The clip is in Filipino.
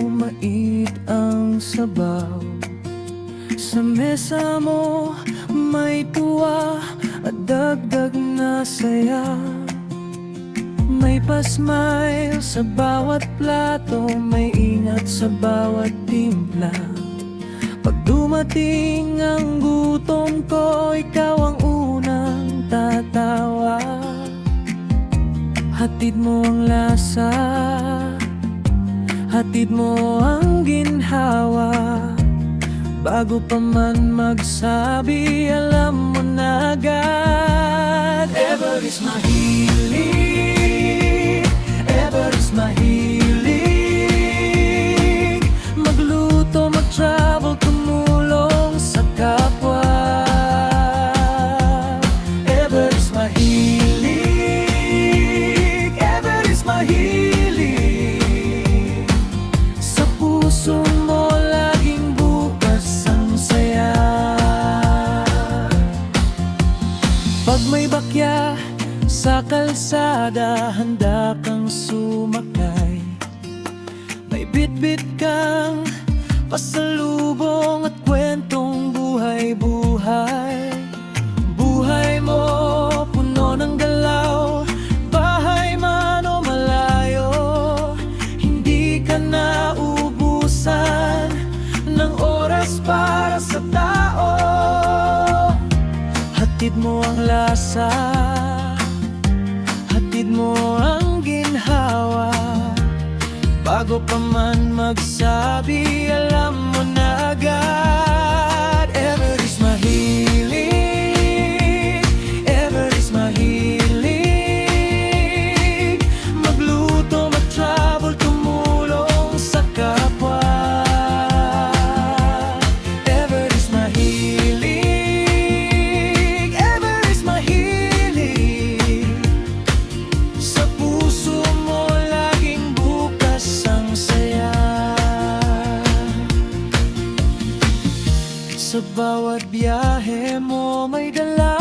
mait ang sabaw. Sa mesa mo may tuwa at dagdag na saya. May pa-smile sa bawat plato, may ingat sa bawat timpla. Pag dumating ang gutom ko, ikaw ang unang tatawa. Hatid mo ang lasa, hatid mo ang ginhawa. Bago pa man magsabi, alam mo na agad. Ever is mahilig, ever is mahilig magluto, mag-travel, tumulong sa kapwa. Ever is mahilig, ever is mahilig. Sa puso mo laging bukas ang saya. Pag may bakya sa kalsada, handa kang sumakay. May bitbit kang pasalubong at kwentong buhay-buhay. Buhay mo puno ng galaw, bahay man o malayo. Hindi ka naubusan ng oras para sa tao. Hatid mo ang lasa, hatid mo ang ginhawa. Bago pa man magsabi, alam mo na agad. Ever is mahilig, ever is mahilig magluto, mag-travel, tumulong sa kapwa. Ever is mahilig, ever is mahilig. Sa puso mo laging bukas ang saya. Sa bawat biyahe mo may dala